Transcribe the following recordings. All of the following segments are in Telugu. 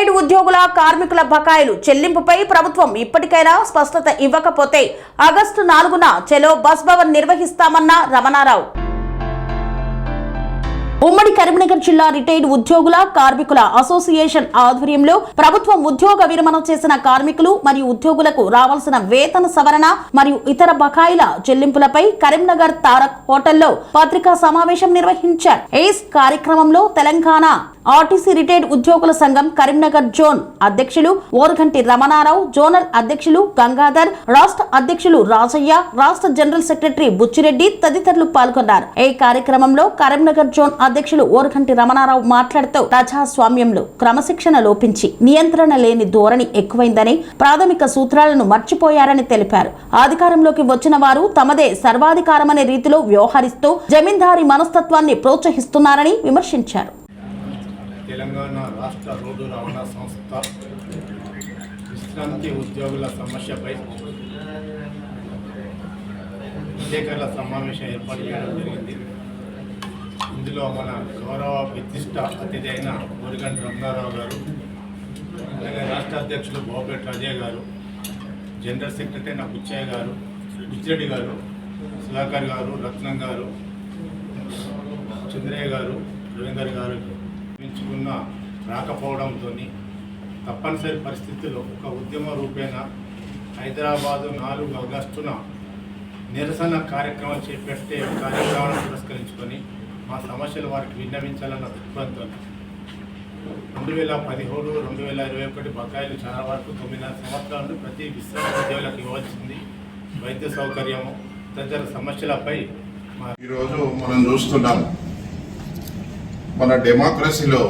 రిటైర్డ్ ఉద్యోగుల కార్మికుల బకాయిలు చెల్లింపుపై ప్రభుత్వం ఇప్పటికైనా స్పష్టత ఇవ్వకపోతే ఆగస్టు 4న చెలో బస్ భవన్ నిర్వహిస్తామన్న రమణారావు. ఉమ్మడి కరీంనగర్ జిల్లా రిటైర్డ్ ఉద్యోగుల కార్మికుల అసోసియేషన్ ఆధ్వర్యంలో ప్రభుత్వం ఉద్యోగ విరమణ చేసిన కార్మికులు మరియు ఉద్యోగులకు రావాల్సిన వేతన సవరణ మరియు ఇతర బకాయిల చెల్లింపులపై కరీంనగర్ తారక్ హోటల్లో పత్రికా సమావేశం నిర్వహించారు. ఈ కార్యక్రమంలో తెలంగాణ ఆర్టీసీ రిటైర్డ్ ఉద్యోగుల సంఘం కరీంనగర్ జోన్ అధ్యక్షులు ఓర్గంటి రమణారావు, జోనల్ అధ్యక్షులు గంగాధర్, రాష్ట్ర అధ్యక్షులు రాజయ్య, రాష్ట్ర జనరల్ సెక్రటరీ బుచ్చిరెడ్డి తదితరులు పాల్గొన్నారు. ఈ కార్యక్రమంలో కరీంనగర్ జోన్ అధ్యక్షులు ఓర్గంటి రమణారావు మాట్లాడుతూ ప్రజాస్వామ్యంలో క్రమశిక్షణ లోపించి నియంత్రణ లేని ధోరణి ఎక్కువైందని, ప్రాథమిక సూత్రాలను మర్చిపోయారని తెలిపారు. అధికారంలోకి వచ్చిన వారు తమదే సర్వాధికారమనే రీతిలో వ్యవహరిస్తూ జమీందారీ మనస్తత్వాన్ని ప్రోత్సహిస్తున్నారని విమర్శించారు. తెలంగాణ రాష్ట్ర రోడ్డు రవాణా సంస్థ విశ్రాంతి ఉద్యోగుల సమస్యపై విలేకరుల సమావేశం ఏర్పాటు చేయడం జరిగింది. ఇందులో మన గౌరవ విశిష్ట అతిథి అయిన ఓరిగంటి రమణారావు గారు, అలాగే రాష్ట్ర అధ్యక్షులు బాబుపేట రాజయ్య గారు, జనరల్ సెక్రటరీ అయిన బుచ్చిరెడ్డి గారు, సుధాకర్ గారు, రత్నం గారు, చంద్రయ్య గారు, రవీందర్ గారు ఎంచుకున్న రాకపోవడంతో తప్పనిసరి పరిస్థితుల్లో ఒక ఉద్యమ రూపేణ హైదరాబాదు 4 ఆగస్టున నిరసన కార్యక్రమం చేపట్టే కార్యక్రమాన్ని పురస్కరించుకొని మా సమస్యలు వారికి విన్నవించాలన్న దృక్పథంతో 2017, 2021 బకాయిలు చాలా వరకు 9 సంవత్సరాల నుండి ప్రతి విశ్వవిద్యాలయాలకు ఇవ్వాల్సింది వైద్య సౌకర్యము తదితర సమస్యలపై ఈరోజు మనం చూస్తున్నాం. మన డెమోక్రసీలో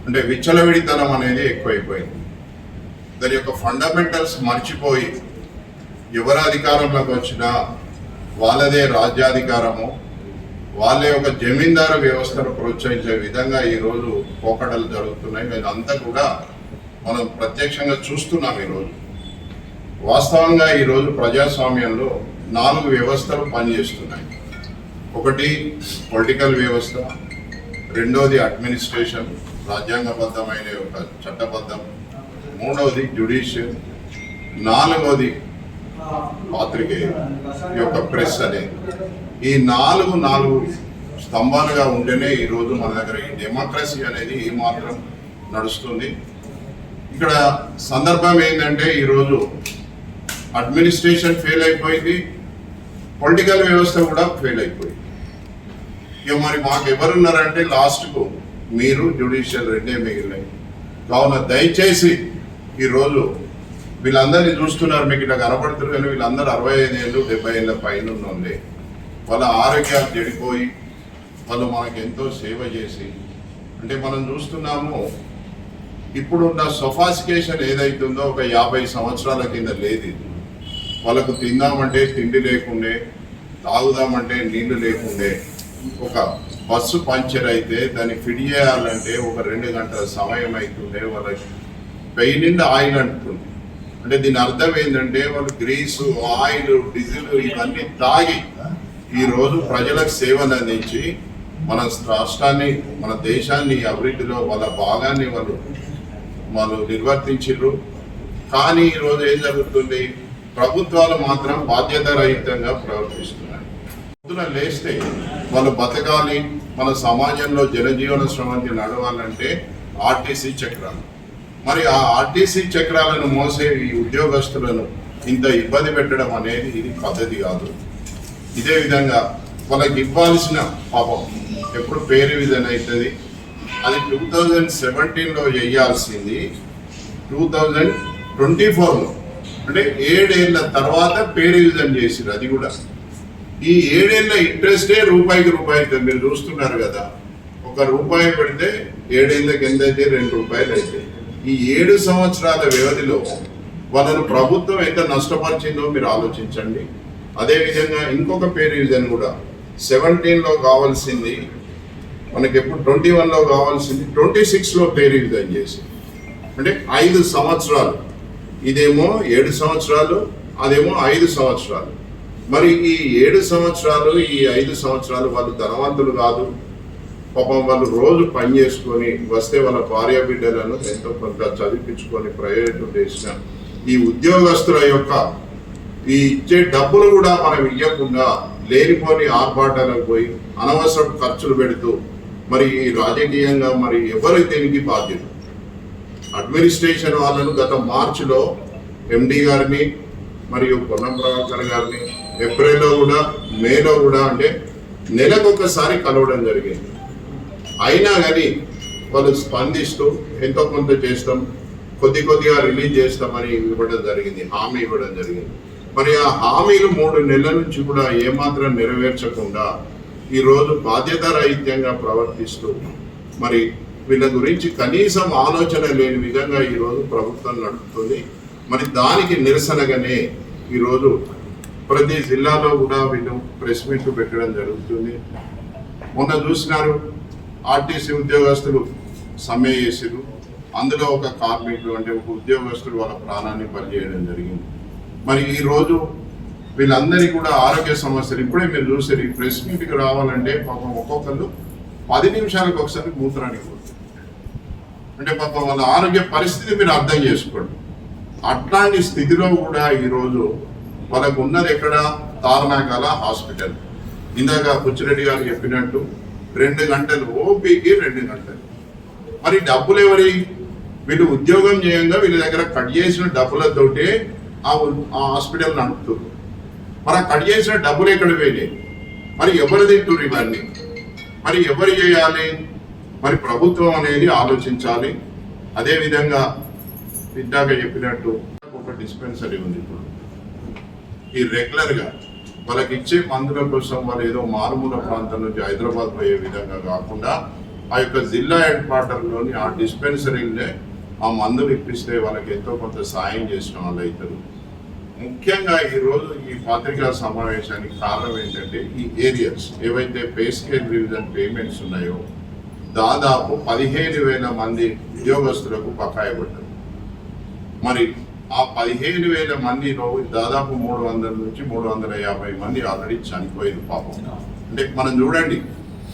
అంటే విచ్చలవిడితనం అనేది ఎక్కువైపోయింది. దాని యొక్క ఫండమెంటల్స్ మర్చిపోయి ఎవరు అధికారంలోకి వచ్చినా వాళ్ళదే రాజ్యాధికారము, వాళ్ళే ఒక జమీందారు వ్యవస్థను ప్రోత్సహించే విధంగా ఈరోజు పోకడలు జరుగుతున్నాయి. ఇదంతా కూడా మనం ప్రత్యక్షంగా చూస్తున్నాం. ఈరోజు వాస్తవంగా ఈరోజు ప్రజాస్వామ్యంలో 4 వ్యవస్థలు పనిచేస్తున్నాయి. ఒకటి పొలిటికల్ వ్యవస్థ, రెండోది అడ్మినిస్ట్రేషన్, రాజ్యాంగబద్ధమైన ఒక చట్టబద్ధం, మూడవది జ్యుడిషియల్, 4వది పాత్రికేయులు యొక్క ప్రెస్ అనేది. ఈ 4 స్తంభాలుగా ఉంటేనే ఈరోజు మన దగ్గర ఈ డెమోక్రసీ అనేది ఏమాత్రం నడుస్తుంది. ఇక్కడ సందర్భం ఏంటంటే ఈరోజు అడ్మినిస్ట్రేషన్ ఫెయిల్ అయిపోయింది, పొలిటికల్ వ్యవస్థ కూడా ఫెయిల్ అయిపోయింది. ఇక మరి మాకు ఎవరున్నారంటే లాస్ట్కు మీరు జ్యుడిషియల్ రెండే మిగిలినాయి. కావున దయచేసి ఈరోజు వీళ్ళందరినీ చూస్తున్నారు, మీకు ఇట్లా కనపడుతున్నారు, కానీ వీళ్ళందరూ 65 ఏళ్ళు 70 ఏళ్ళ పైన ఉన్నోళ్ళే. వాళ్ళ ఆరోగ్యాలు చెడిపోయి వాళ్ళు మనకు ఎంతో సేవ చేసి, అంటే మనం చూస్తున్నాము ఇప్పుడున్న సొఫాసికేషన్ ఏదైతుందో ఒక 50 సంవత్సరాల కింద లేదు. వాళ్ళకు తిందామంటే తిండి లేకుండే, తాగుదామంటే నీళ్లు లేకుండే, ఒక బస్సు పంచర్ అయితే దాన్ని ఫిట్ చేయాలంటే ఒక 2 గంటల సమయం అవుతుండే. వాళ్ళకి పెయిన్ ఆయిల్ అంటుంది. అంటే దీని అర్థం ఏంటంటే వాళ్ళు గ్రీసు, ఆయిల్, డీజిల్ ఇవన్నీ తాగి ఈరోజు ప్రజలకు సేవలు అందించి మన రాష్ట్రాన్ని, మన దేశాన్ని అభివృద్ధిలో వాళ్ళ భాగాన్ని వాళ్ళు నిర్వర్తించారు. కానీ ఈరోజు ఏం జరుగుతుంది, ప్రభుత్వాలు మాత్రం బాధ్యతారహితంగా ప్రవర్తిస్తున్నాయి. పొద్దున లేస్తే వాళ్ళు బతకాలి, మన సమాజంలో జనజీవన స్రవంతి నడవాలంటే ఆర్టీసీ చక్రాలు. మరి ఆ ఆర్టీసీ చక్రాలను మోసే ఈ ఉద్యోగస్తులను ఇంత ఇబ్బంది పెట్టడం అనేది ఇది పద్ధతి కాదు. ఇదే విధంగా వాళ్ళకి ఇవ్వాల్సిన పాపం ఎప్పుడు పే రివిజన్ అవుతుంది, అది 2017లో చేయాల్సింది 2024లో, అంటే 7 ఏళ్ళ తర్వాత పే రివిజన్ చేసిరు. అది కూడా ఈ 7 ఏళ్ళ ఇంట్రెస్టే రూపాయికి రూపాయి అవుతుంది. మీరు చూస్తున్నారు కదా, ₹1 పెడితే 7 ఏళ్ళకి ఎంత అయితే ₹2 అయితే. ఈ 7 సంవత్సరాల వ్యవధిలో వాళ్ళను ప్రభుత్వం ఎంత నష్టపరిచిందో మీరు ఆలోచించండి. అదేవిధంగా ఇంకొక పే రివిజన్ కూడా 17లో కావాల్సింది మనకి ఎప్పుడు 21లో కావాల్సింది 26లో పే రివిజన్ చేసి, అంటే 5 సంవత్సరాలు. ఇదేమో 7 సంవత్సరాలు, అదేమో 5 పాపం వాళ్ళు రోజు పని చేసుకొని వస్తే వాళ్ళ భార్య బిడ్డలను ఎంతో కొంత చదివించుకొని ప్రయోజనం చేసిన ఈ ఉద్యోగస్తుల యొక్క ఈ ఇచ్చే డబ్బులు కూడా మనం ఇవ్వకుండా లేనిపోని ఆర్భాటాలకు పోయి అనవసర ఖర్చులు పెడుతూ మరి రాజకీయంగా మరి ఎవరు దీనికి బాధ్యత? అడ్మినిస్ట్రేషన్ వాళ్ళను గత మార్చిలో ఎండి గారిని మరియు పొన్నం ప్రభాకర్ గారిని ఏప్రిల్లో కూడా మేలో కూడా అంటే నెలకొకసారి కలవడం జరిగింది. అయినా కానీ వాళ్ళు స్పందిస్తూ ఎంతో కొంత చేస్తాం, కొద్దిగా రిలీజ్ చేస్తామని ఇవ్వడం జరిగింది, హామీ ఇవ్వడం జరిగింది. మరి ఆ హామీలు 3 నెలల నుంచి కూడా ఏమాత్రం నెరవేర్చకుండా ఈరోజు బాధ్యతారహిత్యంగా ప్రవర్తిస్తూ మరి వీళ్ళ గురించి కనీసం ఆలోచన లేని విధంగా ఈరోజు ప్రభుత్వం నడుపుతుంది. మరి దానికి నిరసనగానే ఈరోజు ప్రతి జిల్లాలో కూడా వీళ్ళు ప్రెస్ మీట్ పెట్టడం జరుగుతుంది. మొన్న చూసినారు, ఆర్టీసీ ఉద్యోగస్తులు సమ్మె చేసారు. అందులో ఒక కార్మికుడు అంటే ఒక ఉద్యోగస్తుడు వాళ్ళ ప్రాణాన్ని బలిచేయడం జరిగింది. మరి ఈరోజు వీళ్ళందరికీ కూడా ఆరోగ్య సమస్యలు ఇప్పుడే మీరు చూసారు. ఈ ప్రెస్ మీట్కి రావాలంటే పాపం ఒక్కొక్కరు 10 నిమిషాలకు ఒకసారి మూత్రానికి పోతుంది. అంటే పాపం వాళ్ళ ఆరోగ్య పరిస్థితి మీరు అర్థం చేసుకోండి. అట్లాంటి స్థితిలో కూడా ఈరోజు వాళ్ళకు ఉన్నది ఎక్కడ? తారనాకాల హాస్పిటల్. ఇందాక పుచ్చిరెడ్డి గారు చెప్పినట్టు 2 గంటలు ఓపీకి 2 గంటలు. మరి డబ్బులు ఎవరి? వీళ్ళు ఉద్యోగం చేయంగా వీళ్ళ దగ్గర కట్ చేసిన డబ్బులతోటే ఆ హాస్పిటల్ నడుపుతున్నారు. మరి ఆ కట్ చేసిన డబ్బులు ఎక్కడ పోయినాయి? మరి ఎవరు తింటున్నారు ఇవన్నీ? మరి ఎవరు చేయాలి? మరి ప్రభుత్వం అనేది ఆలోచించాలి. అదేవిధంగా ఇందాక చెప్పినట్టు ఒక డిస్పెన్సరీ ఉంది. ఇప్పుడు ఈ రెగ్యులర్గా వాళ్ళకి ఇచ్చే మందుల కోసం వాళ్ళు ఏదో మారుమూల ప్రాంతం నుంచి హైదరాబాద్ పోయే విధంగా కాకుండా ఆ యొక్క జిల్లా హెడ్ క్వార్టర్లోని ఆ డిస్పెన్సరీలనే ఆ మందులు ఇప్పిస్తే వాళ్ళకి ఎంతో కొంత సాయం చేసిన వాళ్ళు అవుతారు. ముఖ్యంగా ఈరోజు ఈ పత్రికా సమావేశానికి కారణం ఏంటంటే ఈ ఏరియాస్ ఏవైతే పే స్కేల్ రివిజన్ పేమెంట్స్ ఉన్నాయో దాదాపు 15,000 మంది ఉద్యోగస్తులకు బకాయి పడ్డారు. మరి ఆ 15,000 మందిలో దాదాపు 300 నుంచి 350 మంది ఆల్రెడీ చనిపోయారు పాపం. అంటే మనం చూడండి,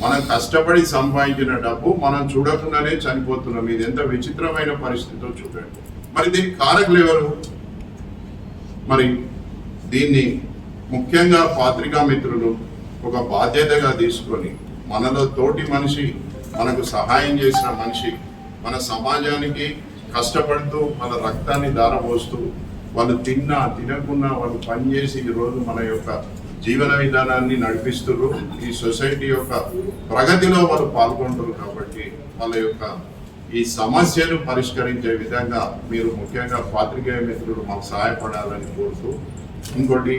మనం కష్టపడి సంపాదించిన డబ్బు మనం చూడకుండానే చనిపోతున్నాం. ఇది ఎంత విచిత్రమైన పరిస్థితితో చూడండి. మరి దీనికి కారకులు ఎవరు? మరి దీన్ని ముఖ్యంగా పత్రికా మిత్రులు ఒక బాధ్యతగా తీసుకొని మనలో తోటి మనిషి, మనకు సహాయం చేసిన మనిషి, మన సమాజానికి కష్టపడుతూ మన రక్తాన్ని ధారపోస్తూ వాళ్ళు తిన్నా తినకున్నా వాళ్ళు పనిచేసి ఈరోజు మన యొక్క జీవన విధానాన్ని నడిపిస్తున్నారు. ఈ సొసైటీ యొక్క ప్రగతిలో వాళ్ళు పాల్గొంటారు. కాబట్టి వాళ్ళ యొక్క ఈ సమస్యలు పరిష్కరించే విధంగా మీరు ముఖ్యంగా పాత్రికేయ మిత్రులు మాకు సహాయపడాలని కోరుతూ, ఇంకోటి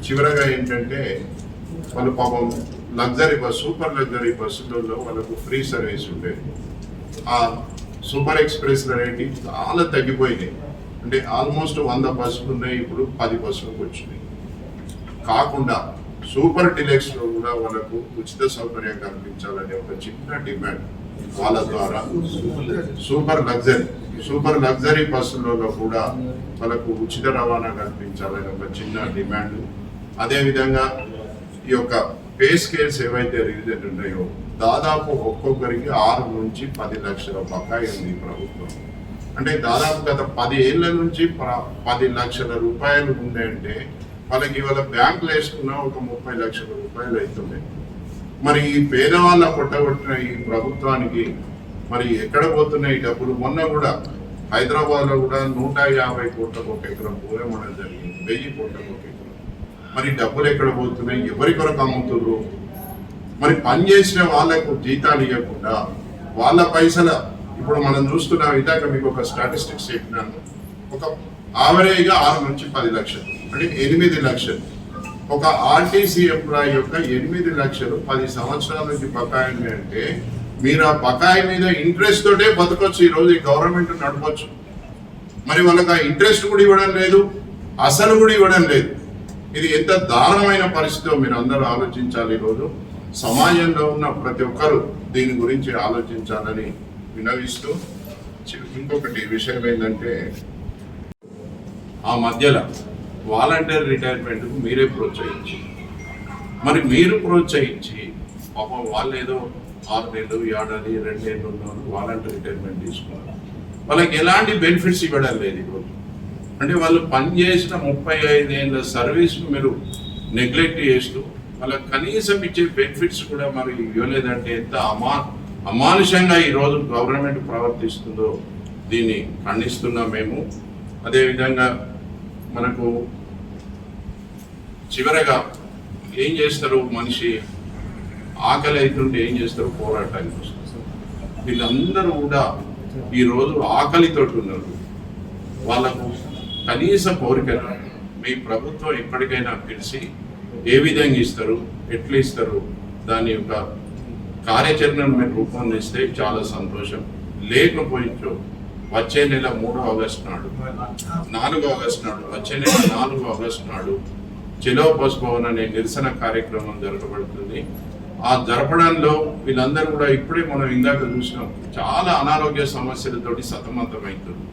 చివరగా ఏంటంటే వాళ్ళు పాపం లగ్జరీ బస్, సూపర్ లగ్జరీ బస్సులలో వాళ్ళకు ఫ్రీ సర్వీస్ ఉండేది. ఆ సూపర్ ఎక్స్ప్రెస్ రేటు చాలా తగ్గిపోయినాయి. అంటే ఆల్మోస్ట్ 100 బస్సులు ఉన్నాయి, ఇప్పుడు 10 బస్సులకు వచ్చినాయి. కాకుండా సూపర్ డిలక్స్లో కూడా వాళ్ళకు ఉచిత సౌకర్యం కల్పించాలనే ఒక చిన్న డిమాండ్ వాళ్ళ ద్వారా సూపర్ లగ్జరీ బస్సులలో కూడా వాళ్ళకు ఉచిత రవాణా కల్పించాలనే ఒక చిన్న డిమాండ్. అదేవిధంగా ఈ యొక్క పే స్కేల్స్ ఏవైతే రివిజన్ ఉన్నాయో దాదాపు ఒక్కొక్కరికి 6 నుంచి 10 లక్షల బకాయి ఉంది ప్రభుత్వం. అంటే దాదాపు గత 10 ఏళ్ల నుంచి 10 లక్షల రూపాయలు ఉన్నాయంటే వాళ్ళకి వాళ్ళ బ్యాంకులు వేసుకున్న ఒక 30 లక్షల రూపాయలు అవుతున్నాయి. మరి ఈ పేదవాళ్ళ కొట్టగొట్టిన ఈ ప్రభుత్వానికి మరి ఎక్కడ పోతున్నాయి డబ్బులు? మొన్న కూడా హైదరాబాద్లో కూడా 150 కోట్లకు ఒక ఎకరం భూమి ఇవ్వడం జరిగింది, 1000 కోట్లకు ఒక ఎకరం. మరి డబ్బులు ఎక్కడ పోతున్నాయి? ఎవరి కొరకు అమ్ముతున్నారు? మరి పనిచేసిన వాళ్ళకు జీతాలు ఇవ్వకుండా వాళ్ళ పైసల ఇప్పుడు మనం చూస్తున్నాం. ఇందాక మీకు ఒక స్టాటిస్టిక్స్ చెప్పినాను. ఒక ఆవరేజ్గా 6 నుంచి 10 లక్షలు అంటే 8 లక్షలు. ఒక ఆర్టీసీ ఎంప్లాయీ యొక్క 8 లక్షలు 10 సంవత్సరాల నుంచి బకాయి అంటే మీరు ఆ బకాయి మీద ఇంట్రెస్ట్ తోటే బతకొచ్చు. ఈరోజు ఈ గవర్నమెంట్ నడపచ్చు. మరి వాళ్ళకి ఆ ఇంట్రెస్ట్ కూడా ఇవ్వడం లేదు, అసలు కూడా ఇవ్వడం లేదు. ఇది ఎంత దారుణమైన పరిస్థితిలో మీరు అందరూ ఆలోచించాలి. ఈరోజు సమాజంలో ఉన్న ప్రతి ఒక్కరూ దీని గురించి ఆలోచించాలని వినవిస్తూ, ఇంకొకటి విషయం ఏంటంటే ఆ మధ్యలో వాలంటీర్ రిటైర్మెంట్కు మీరే ప్రోత్సహించి, మరి మీరు ప్రోత్సహించి పాపం వాళ్ళు ఏదో 6 నెలలు, ఏడాది, 2 నెలలు ఉన్నవాళ్ళు వాలంటీర్ రిటైర్మెంట్ తీసుకున్నారు. వాళ్ళకి ఎలాంటి బెనిఫిట్స్ ఇవ్వడం లేదు ఈరోజు. అంటే వాళ్ళు పనిచేసిన 35 ఏళ్ళ సర్వీస్ను మీరు నెగ్లెక్ట్ చేస్తూ వాళ్ళకి కనీసం ఇచ్చే బెనిఫిట్స్ కూడా మరి ఇవ్వలేదంటే ఎంత అమానుషంగా ఈరోజు గవర్నమెంట్ ప్రవర్తిస్తుందో దీన్ని ఖండిస్తున్నాం మేము. అదేవిధంగా మనకు చివరగా ఏం చేస్తారు, మనిషి ఆకలి అవుతుంటే ఏం చేస్తారు, పోరాటానికి వస్తారు. వీళ్ళందరూ కూడా ఈరోజు ఆకలితో ఉన్నారు. వాళ్ళకు కనీస కోరికలు మీ ప్రభుత్వం ఎప్పటికైనా పిలిచి ఏ విధంగా ఇస్తారు, ఎట్లా ఇస్తారు, దాని యొక్క కార్యాచరణను మీరు రూపొందిస్తే చాలా సంతోషం. లేకపోయించో వచ్చే నెల 3 ఆగస్టు నాడు, 4 ఆగస్టు నాడు, వచ్చే నెల 4 ఆగస్టు నాడు చెలో బస్ భవన్ అనే నిరసన కార్యక్రమం జరగబడుతుంది. ఆ జరపడంలో వీళ్ళందరూ కూడా ఇప్పుడే మనం ఇందాక చూసినాం, చాలా అనారోగ్య సమస్యలతోటి సతమతమవుతుంది.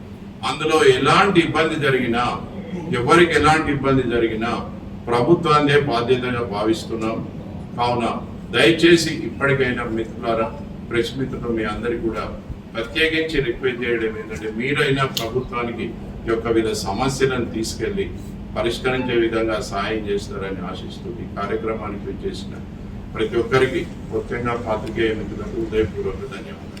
అందులో ఎలాంటి ఇబ్బంది జరిగినా, ఎవరికి ఎలాంటి ఇబ్బంది జరిగినా ప్రభుత్వాన్నే బాధ్యతగా భావిస్తున్నాం. కావున దయచేసి ఇప్పటికైనా మిత్రులారా, ప్రెస్ మిత్రులు మీ అందరికీ కూడా ప్రత్యేకించి రిక్వెస్ట్ చేయడం ఏంటంటే మీరైనా ప్రభుత్వానికి యొక్క వీళ్ళ సమస్యలను తీసుకెళ్లి పరిష్కరించే విధంగా సహాయం చేస్తారని ఆశిస్తూ ఈ కార్యక్రమానికి చేసిన ప్రతి ఒక్కరికి, ముఖ్యంగా పాత్రికేయ మిత్రులకు హృదయపూర్వక ధన్యవాదాలు.